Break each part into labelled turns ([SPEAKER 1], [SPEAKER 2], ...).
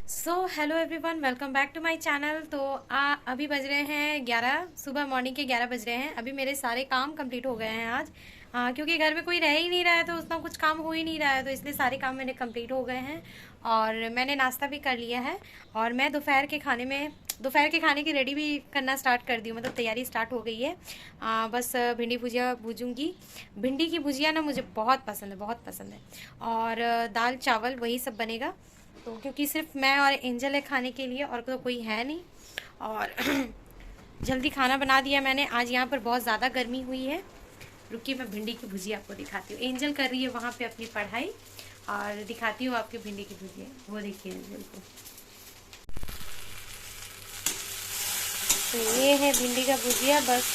[SPEAKER 1] Hello everyone, welcome back to my channel. तो अभी बज रहे हैं 11 सुबह, मॉर्निंग के 11 बज रहे हैं। अभी मेरे सारे काम कंप्लीट हो गए हैं आज। क्योंकि घर में कोई रह ही नहीं रहा है तो उतना कुछ काम हो ही नहीं रहा है, तो इसलिए सारे काम मेरे कंप्लीट हो गए हैं। और मैंने नाश्ता भी कर लिया है। और मैं दोपहर के खाने की रेडी भी करना स्टार्ट कर दी हूँ, मतलब तैयारी स्टार्ट हो गई है। बस भिंडी भुजिया भूजूंगी। भिंडी की भुजिया ना मुझे बहुत पसंद है, बहुत पसंद है। और दाल चावल वही सब बनेगा। तो क्योंकि सिर्फ मैं और एंजल है खाने के लिए, और तो कोई है नहीं। और जल्दी खाना बना दिया मैंने। आज यहाँ पर बहुत ज़्यादा गर्मी हुई है। रुकिए, मैं भिंडी की भुजिया आपको दिखाती हूँ। एंजल कर रही है वहाँ पे अपनी पढ़ाई, और दिखाती हूँ आपकी भिंडी की भुजिया। वो देखिए एंजल को। तो ये है भिंडी का भुजिया। बस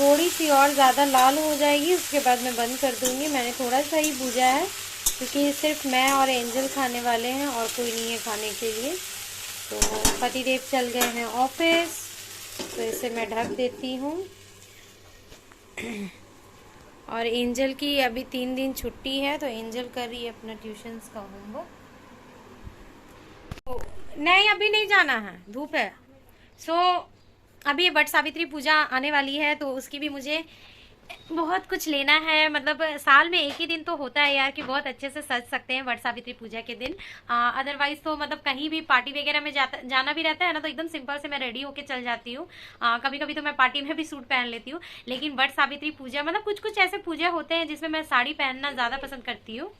[SPEAKER 1] थोड़ी सी और ज़्यादा लाल हो जाएगी, उसके बाद मैं बंद कर दूँगी। मैंने थोड़ा सा ही भूजा है, क्योंकि सिर्फ मैं और एंजल खाने वाले हैं और कोई नहीं है खाने के लिए। तो पतिदेव चल गए हैं ऑफिस, तो इसे मैं ढक देती हूँ। और एंजल की अभी 3 दिन छुट्टी है, तो एंजल कर रही है अपना ट्यूशन्स का होमवर्क। तो नहीं, अभी नहीं जाना है, धूप है। सो अभी वट सावित्री पूजा आने वाली है, तो उसकी भी मुझे बहुत कुछ लेना है। मतलब साल में एक ही दिन तो होता है यार कि बहुत अच्छे से सज सकते हैं वट सावित्री पूजा के दिन। अदरवाइज तो मतलब कहीं भी पार्टी वगैरह में जाना भी रहता है ना, तो एकदम सिंपल से मैं रेडी होके चल जाती हूँ। कभी कभी तो मैं पार्टी में भी सूट पहन लेती हूँ। लेकिन वट सावित्री पूजा मतलब कुछ कुछ ऐसे पूजा होते हैं जिसमें मैं साड़ी पहनना ज़्यादा पसंद करती हूँ।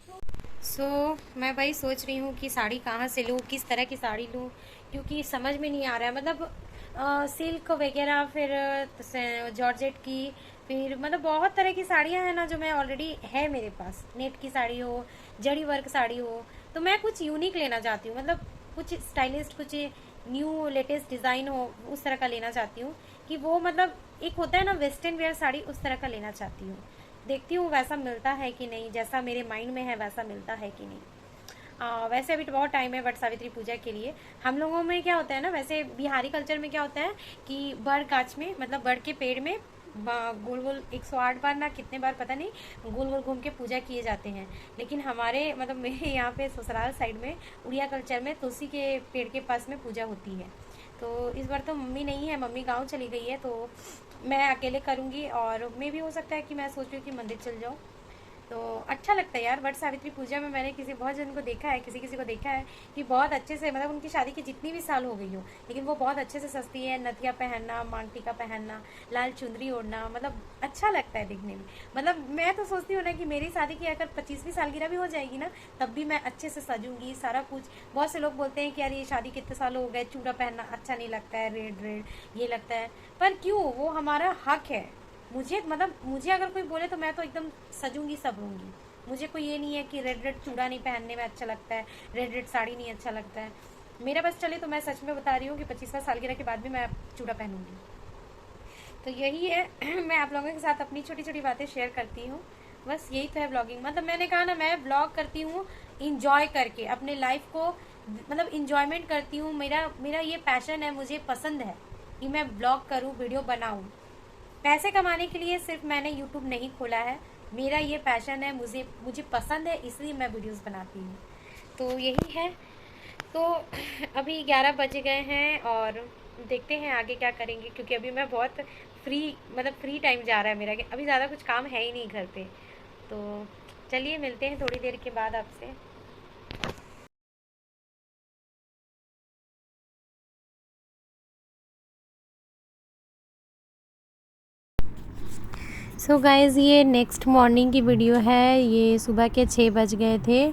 [SPEAKER 1] मैं वही सोच रही हूँ कि साड़ी कहाँ से लूँ, किस तरह की साड़ी लूँ, क्योंकि समझ में नहीं आ रहा है। मतलब सिल्क वगैरह, फिर जॉर्जेट की, फिर मतलब बहुत तरह की साड़ियाँ हैं ना, जो मैं ऑलरेडी है मेरे पास। नेट की साड़ी हो, जड़ी वर्क साड़ी हो। तो मैं कुछ यूनिक लेना चाहती हूँ, मतलब कुछ स्टाइलिस्ट, कुछ न्यू लेटेस्ट डिज़ाइन हो, उस तरह का लेना चाहती हूँ। कि वो मतलब एक होता है ना वेस्टर्न वेयर साड़ी, उस तरह का लेना चाहती हूँ। देखती हूँ वैसा मिलता है कि नहीं, जैसा मेरे माइंड में है वैसा मिलता है कि नहीं। वैसे अभी तो बहुत टाइम है वट सावित्री पूजा के लिए। हम लोगों में क्या होता है ना, वैसे बिहारी कल्चर में क्या होता है कि बड़ गाछ में, मतलब बड़ के पेड़ में गोल गोल 108 बार ना कितने बार पता नहीं, गोल गोल घूम के पूजा किए जाते हैं। लेकिन हमारे मतलब मेरे यहाँ पे ससुराल साइड में, उड़िया कल्चर में, तुलसी के पेड़ के पास में पूजा होती है। तो इस बार तो मम्मी नहीं है, मम्मी गाँव चली गई है, तो मैं अकेले करूँगी। और मे भी हो सकता है कि मैं सोच रही हूँ कि मंदिर चल जाऊँ। तो अच्छा लगता है यार। वट सावित्री पूजा में मैंने बहुत जन को देखा है, किसी किसी को देखा है कि बहुत अच्छे से, मतलब उनकी शादी की जितनी भी साल हो गई हो, लेकिन वो बहुत अच्छे से सजती है। नथिया पहनना, मांग टीका पहनना, लाल चुंदरी ओढ़ना, मतलब अच्छा लगता है दिखने में। मतलब मैं तो सोचती हूँ ना कि मेरी शादी की अगर 25वीं सालगिरह भी हो जाएगी ना, तब भी मैं अच्छे से सजूंगी, सारा कुछ। बहुत से लोग बोलते हैं कि यार ये शादी कितने साल हो गए, चूड़ा पहनना अच्छा नहीं लगता है, रेड रेड ये लगता है। पर क्यों, वो हमारा हक है। मुझे मतलब मुझे अगर कोई बोले तो मैं तो एकदम सजूंगी, सबरूंगी। मुझे कोई ये नहीं है कि रेड रेड चूड़ा नहीं पहनने में अच्छा लगता है, रेड रेड साड़ी नहीं अच्छा लगता है। मेरा बस चले तो मैं सच में बता रही हूँ कि 25वां सालगिरह के बाद भी मैं चूड़ा पहनूंगी। तो यही है मैं आप लोगों के साथ अपनी छोटी छोटी बातें शेयर करती हूँ। बस यही तो है ब्लॉगिंग। मतलब मैंने कहा ना, मैं ब्लॉग करती हूँ इंजॉय करके अपने लाइफ को, मतलब इंजॉयमेंट करती हूँ। मेरा मेरा ये पैशन है, मुझे पसंद है कि मैं ब्लॉग करूँ, वीडियो बनाऊँ। पैसे कमाने के लिए सिर्फ मैंने यूट्यूब नहीं खोला है। मेरा ये पैशन है, मुझे मुझे पसंद है, इसलिए मैं वीडियोस बनाती हूँ। तो यही है। तो अभी 11 बज गए हैं, और देखते हैं आगे क्या करेंगे, क्योंकि अभी मैं बहुत फ्री, मतलब फ्री टाइम जा रहा है मेरा, कि अभी ज़्यादा कुछ काम है ही नहीं घर पे। तो चलिए मिलते हैं थोड़ी देर के बाद आपसे। सो गाइज़, ये नेक्स्ट मॉर्निंग की वीडियो है। ये सुबह के 6 बज गए थे,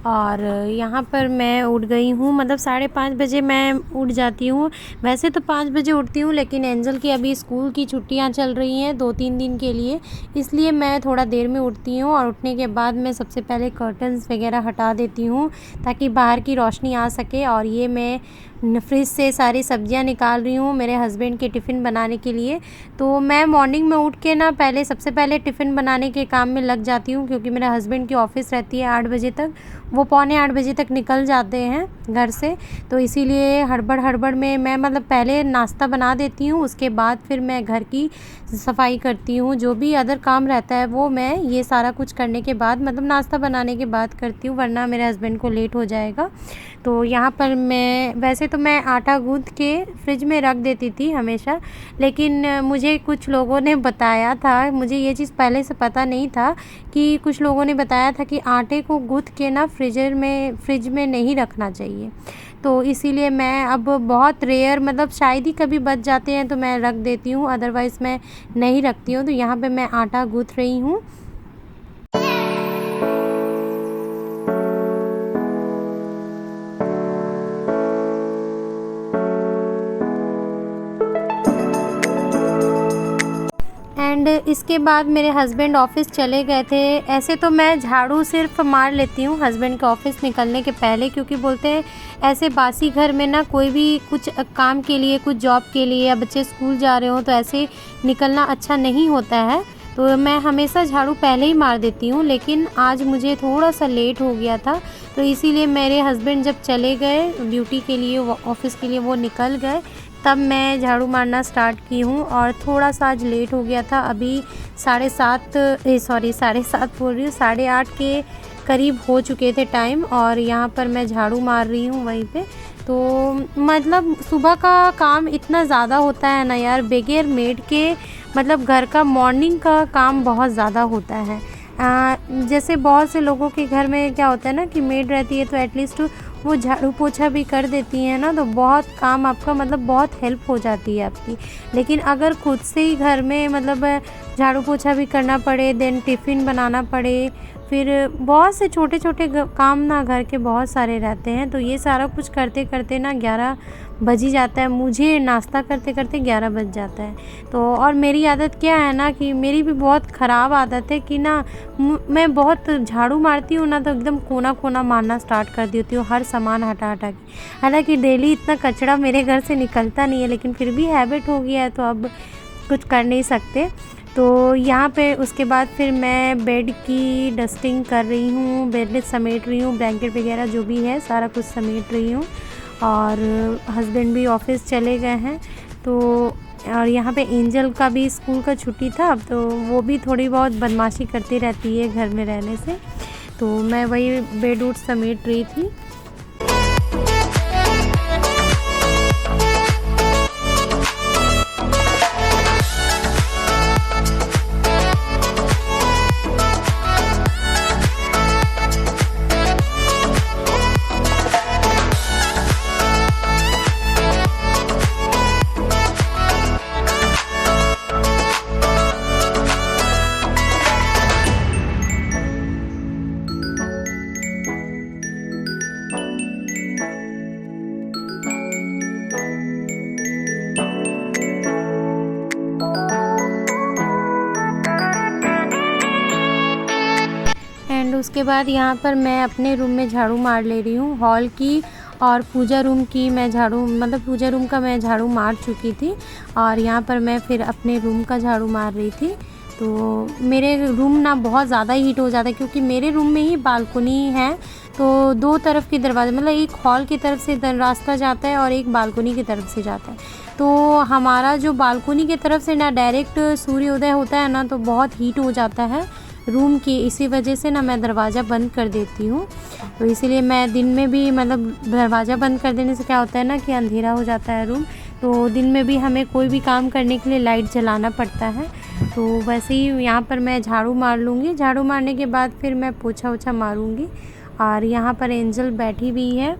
[SPEAKER 1] और यहाँ पर मैं उठ गई हूँ। मतलब 5:30 बजे मैं उठ जाती हूँ। वैसे तो 5 बजे उठती हूँ, लेकिन एंजल की अभी स्कूल की छुट्टियाँ चल रही हैं 2-3 दिन के लिए, इसलिए मैं थोड़ा देर में उठती हूँ। और उठने के बाद मैं सबसे पहले कर्टन्स वगैरह हटा देती हूँ, ताकि बाहर की रोशनी आ सके। और ये मैं फ्रिज से सारी सब्जियां निकाल रही हूँ मेरे हस्बैंड के टिफ़िन बनाने के लिए। तो मैं मॉर्निंग में उठ के ना सबसे पहले टिफ़िन बनाने के काम में लग जाती हूँ, क्योंकि मेरे हस्बैंड की ऑफ़िस रहती है 8 बजे तक। वो 7:45 बजे तक निकल जाते हैं घर से, तो इसीलिए हड़बड़ में मैं मतलब पहले नाश्ता बना देती हूँ, उसके बाद फिर मैं घर की सफाई करती हूँ। जो भी अदर काम रहता है वो मैं ये सारा कुछ करने के बाद मतलब नाश्ता बनाने के बाद करती हूँ, वरना मेरे हस्बैंड को लेट हो जाएगा। तो यहाँ पर मैं वैसे तो मैं आटा गूँथ के फ्रिज में रख देती थी हमेशा, लेकिन मुझे कुछ लोगों ने बताया था, मुझे ये चीज़ पहले से पता नहीं था कि कुछ लोगों ने बताया था कि आटे को गूँथ के ना फ्रिज में नहीं रखना चाहिए। तो इसीलिए मैं अब बहुत रेयर मतलब शायद ही कभी बच जाते हैं तो मैं रख देती हूँ, अदरवाइज़ मैं नहीं रखती हूँ। तो यहाँ पे मैं आटा गूँथ रही हूँ। एंड इसके बाद मेरे हस्बैंड ऑफ़िस चले गए थे। ऐसे तो मैं झाड़ू सिर्फ मार लेती हूँ हस्बैंड के ऑफ़िस निकलने के पहले, क्योंकि बोलते हैं ऐसे बासी घर में ना कोई भी कुछ काम के लिए, कुछ जॉब के लिए या बच्चे स्कूल जा रहे हो तो ऐसे निकलना अच्छा नहीं होता है। तो मैं हमेशा झाड़ू पहले ही मार देती हूँ, लेकिन आज मुझे थोड़ा सा लेट हो गया था, तो इसीलिए मेरे हस्बैंड जब चले गए ड्यूटी के लिए, ऑफ़िस के लिए वो निकल गए, तब मैं झाड़ू मारना स्टार्ट की हूँ। और थोड़ा सा आज लेट हो गया था, अभी 7:30 बोल रही हूँ, 8:30 के करीब हो चुके थे टाइम, और यहाँ पर मैं झाड़ू मार रही हूँ वहीं पे। तो मतलब सुबह का काम इतना ज़्यादा होता है ना यार, बगैर मेड के मतलब घर का मॉर्निंग का काम बहुत ज़्यादा होता है। जैसे बहुत से लोगों के घर में क्या होता है ना कि मेड रहती है तो एटलीस्ट वो झाड़ू पोछा भी कर देती हैं ना, तो बहुत काम आपका मतलब बहुत हेल्प हो जाती है आपकी। लेकिन अगर खुद से ही घर में मतलब झाड़ू पोछा भी करना पड़े, देन टिफ़िन बनाना पड़े, फिर बहुत से छोटे छोटे काम ना घर के बहुत सारे रहते हैं, तो ये सारा कुछ करते करते ना 11 बज ही जाता है। मुझे नाश्ता करते करते 11 बज जाता है। तो और मेरी आदत क्या है ना कि मेरी भी बहुत ख़राब आदत है कि ना मैं बहुत झाड़ू मारती हूँ ना तो एकदम कोना कोना मारना स्टार्ट कर देती हूँ, हर सामान हटा हटा के। हालांकि डेली इतना कचरा मेरे घर से निकलता नहीं है, लेकिन फिर भी हैबिट हो गया है तो अब कुछ कर नहीं सकते। तो यहाँ पे उसके बाद फिर मैं बेड की डस्टिंग कर रही हूँ, बेड समेट रही हूँ, ब्लैंकेट वगैरह जो भी है सारा कुछ समेट रही हूँ। और हस्बैंड भी ऑफिस चले गए हैं, तो और यहाँ पे एंजल का भी स्कूल का छुट्टी था, तो वो भी थोड़ी बहुत बदमाशी करती रहती है घर में रहने से। तो मैं वही बेड उड समेट रही थी। एंड उसके बाद यहाँ पर मैं अपने रूम में झाड़ू मार ले रही हूँ, हॉल की और पूजा रूम की मैं झाड़ू मतलब पूजा रूम का मैं झाड़ू मार चुकी थी, और यहाँ पर मैं फिर अपने रूम का झाड़ू मार रही थी। तो मेरे रूम ना बहुत ज़्यादा हीट हो जाता है, क्योंकि मेरे रूम में ही बालकनी है, तो दो तरफ के दरवाजे मतलब एक हॉल की तरफ से रास्ता जाता है और एक बालकनी की तरफ से जाता है। तो हमारा जो बालकनी की तरफ से ना डायरेक्ट सूर्योदय होता है ना, तो बहुत हीट हो जाता है रूम की, इसी वजह से ना मैं दरवाज़ा बंद कर देती हूँ। तो इसीलिए मैं दिन में भी मतलब दरवाज़ा बंद कर देने से क्या होता है ना कि अंधेरा हो जाता है रूम, तो दिन में भी हमें कोई भी काम करने के लिए लाइट जलाना पड़ता है। तो वैसे ही यहाँ पर मैं झाड़ू मार लूँगी, झाड़ू मारने के बाद फिर मैं पोछा ओछा मारूँगी। और यहाँ पर एंजल बैठी हुई है,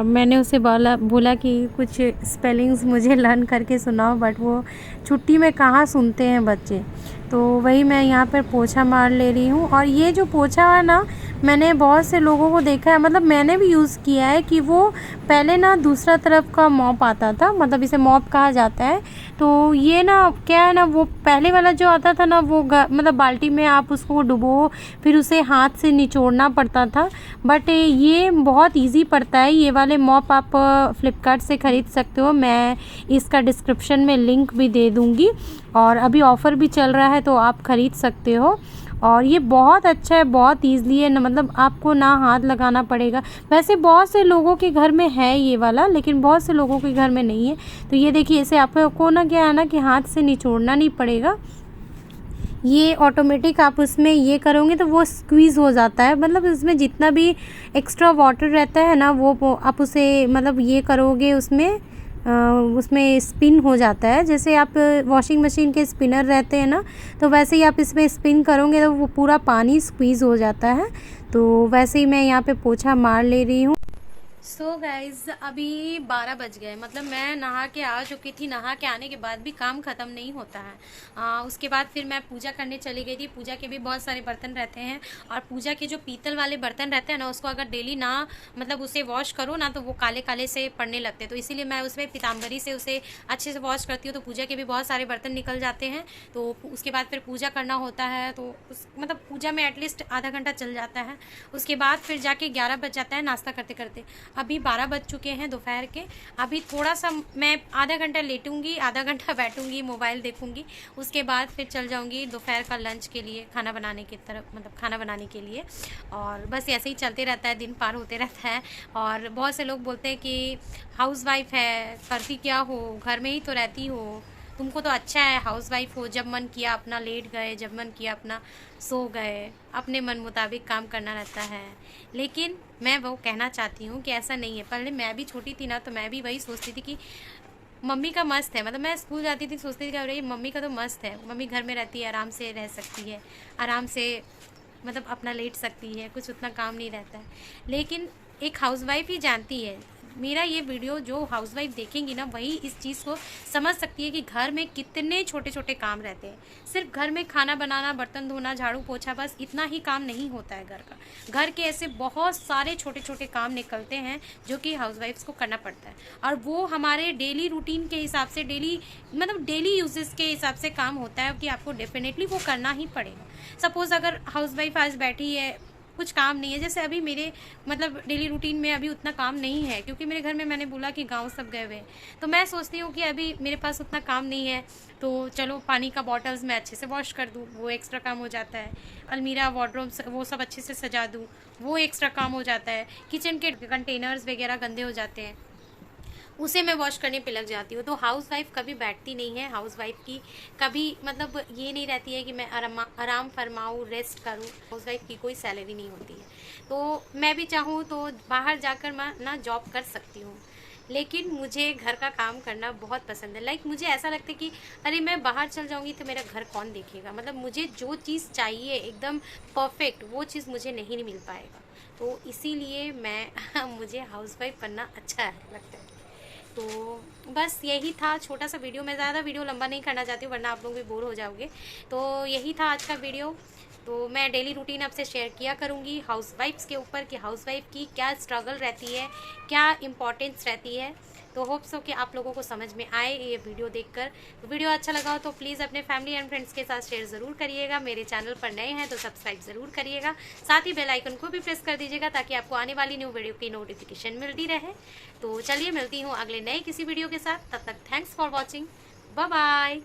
[SPEAKER 1] मैंने उसे बोला कि कुछ स्पेलिंग्स मुझे लर्न करके सुनाओ, बट वो छुट्टी में कहाँ सुनते हैं बच्चे। तो वही मैं यहाँ पर पोछा मार ले रही हूँ। और ये जो पोछा है ना, मैंने बहुत से लोगों को देखा है, मतलब मैंने भी यूज़ किया है कि वो पहले ना दूसरा तरफ का मॉप आता था, मतलब इसे मॉप कहा जाता है। तो ये ना क्या है ना, वो पहले वाला जो आता था ना वो मतलब बाल्टी में आप उसको डुबो, फिर उसे हाथ से निचोड़ना पड़ता था। बट ये बहुत इजी पड़ता है, ये वाले मॉप आप फ्लिपकार्ट से ख़रीद सकते हो, मैं इसका डिस्क्रिप्शन में लिंक भी दे दूँगी। और अभी ऑफ़र भी चल रहा है तो आप ख़रीद सकते हो। और ये बहुत अच्छा है, बहुत ईज़िली है, न मतलब आपको ना हाथ लगाना पड़ेगा। वैसे बहुत से लोगों के घर में है ये वाला, लेकिन बहुत से लोगों के घर में नहीं है। तो ये देखिए, इसे आपको ना क्या है ना कि हाथ से निचोड़ना नहीं पड़ेगा, ये ऑटोमेटिक आप उसमें ये करोगे तो वो स्क्वीज़ हो जाता है, मतलब इसमें जितना भी एक्स्ट्रा वाटर रहता है ना वो आप उसे मतलब ये करोगे उसमें स्पिन हो जाता है। जैसे आप वॉशिंग मशीन के स्पिनर रहते हैं ना, तो वैसे ही आप इसमें स्पिन करोगे तो वो पूरा पानी स्क्वीज़ हो जाता है। तो वैसे ही मैं यहाँ पे पोछा मार ले रही हूँ। सो गाइज़, अभी 12 बज गए, मतलब मैं नहा के आ चुकी थी। नहा के आने के बाद भी काम ख़त्म नहीं होता है। उसके बाद फिर मैं पूजा करने चली गई थी। पूजा के भी बहुत सारे बर्तन रहते हैं, और पूजा के जो पीतल वाले बर्तन रहते हैं ना, उसको अगर डेली ना मतलब उसे वॉश करो ना तो वो काले काले से पड़ने लगते हैं। तो इसीलिए मैं उसमें पीताम्बरी से उसे अच्छे से वॉश करती हूँ। तो पूजा के भी बहुत सारे बर्तन निकल जाते हैं। तो उसके बाद फिर पूजा करना होता है, तो मतलब पूजा में एटलीस्ट आधा घंटा चल जाता है। उसके बाद फिर जाके 11 बज जाता है नाश्ता करते करते। अभी 12 बज चुके हैं दोपहर के। अभी थोड़ा सा मैं आधा घंटा लेटूंगी, आधा घंटा बैठूंगी, मोबाइल देखूंगी। उसके बाद फिर चल जाऊंगी दोपहर का लंच के लिए, खाना बनाने की तरफ, मतलब खाना बनाने के लिए। और बस ऐसे ही चलते रहता है, दिन पार होते रहता है। और बहुत से लोग बोलते हैं कि हाउसवाइफ है, करती क्या हो, घर में ही तो रहती हो, तुमको तो अच्छा है हाउसवाइफ हो, जब मन किया अपना लेट गए, जब मन किया अपना सो गए, अपने मन मुताबिक काम करना रहता है। लेकिन मैं वो कहना चाहती हूँ कि ऐसा नहीं है। पहले मैं भी छोटी थी ना, तो मैं भी वही सोचती थी कि मम्मी का मस्त है, मतलब मैं स्कूल जाती थी सोचती थी कि अरे मम्मी का तो मस्त है, मम्मी घर में रहती है, आराम से रह सकती है, आराम से मतलब अपना लेट सकती है, कुछ उतना काम नहीं रहता है। लेकिन एक हाउसवाइफ ही जानती है, मेरा ये वीडियो जो हाउसवाइफ देखेंगी ना वही इस चीज़ को समझ सकती है कि घर में कितने छोटे छोटे काम रहते हैं। सिर्फ घर में खाना बनाना, बर्तन धोना, झाड़ू पोछा, बस इतना ही काम नहीं होता है घर का। घर के ऐसे बहुत सारे छोटे छोटे काम निकलते हैं जो कि हाउसवाइफ्स को करना पड़ता है, और वो हमारे डेली रूटीन के हिसाब से, डेली यूजेस के हिसाब से काम होता है कि आपको डेफिनेटली वो करना ही पड़ेगा। सपोज़ अगर हाउसवाइफ आज बैठी है, कुछ काम नहीं है, जैसे अभी मेरे मतलब डेली रूटीन में अभी उतना काम नहीं है, क्योंकि मेरे घर में मैंने बोला कि गांव सब गए हुए हैं। तो मैं सोचती हूँ कि अभी मेरे पास उतना काम नहीं है, तो चलो पानी का बॉटल्स मैं अच्छे से वॉश कर दूँ, वो एक्स्ट्रा काम हो जाता है। अलमीरा, वार्डरोब, वो सब अच्छे से सजा दूँ, वो एक्स्ट्रा काम हो जाता है। किचन के कंटेनर्स वगैरह गंदे हो जाते हैं, उसे मैं वॉश करने पे लग जाती हूँ। तो हाउसवाइफ कभी बैठती नहीं है, हाउसवाइफ की कभी मतलब ये नहीं रहती है कि मैं आराम फरमाऊँ, रेस्ट करूँ। हाउसवाइफ की कोई सैलरी नहीं होती है। तो मैं भी चाहूँ तो बाहर जाकर मैं ना जॉब कर सकती हूँ, लेकिन मुझे घर का काम करना बहुत पसंद है। लाइक मुझे ऐसा लगता है कि अरे मैं बाहर चल जाऊँगी तो मेरा घर कौन देखेगा, मतलब मुझे जो चीज़ चाहिए एकदम परफेक्ट, वो चीज़ मुझे नहीं मिल पाएगा। तो इसीलिए मैं मुझे हाउसवाइफ बनना अच्छा लगता है। तो बस यही था छोटा सा वीडियो। मैं ज़्यादा वीडियो लंबा नहीं करना चाहती हूँ, वरना आप लोग भी बोर हो जाओगे। तो यही था आज का वीडियो। तो मैं डेली रूटीन आपसे शेयर किया करूँगी हाउसवाइफ्स के ऊपर कि हाउसवाइफ की क्या स्ट्रगल रहती है, क्या इम्पोर्टेंस रहती है। तो होप सो कि आप लोगों को समझ में आए ये वीडियो देखकर। तो वीडियो अच्छा लगा हो तो प्लीज़ अपने फैमिली एंड फ्रेंड्स के साथ शेयर ज़रूर करिएगा। मेरे चैनल पर नए हैं तो सब्सक्राइब ज़रूर करिएगा, साथ ही बेल आइकन को भी प्रेस कर दीजिएगा ताकि आपको आने वाली न्यू वीडियो की नोटिफिकेशन मिलती रहे। तो चलिए मिलती हूँ अगले नए किसी वीडियो के साथ, तब तक thanks for watching, bye bye.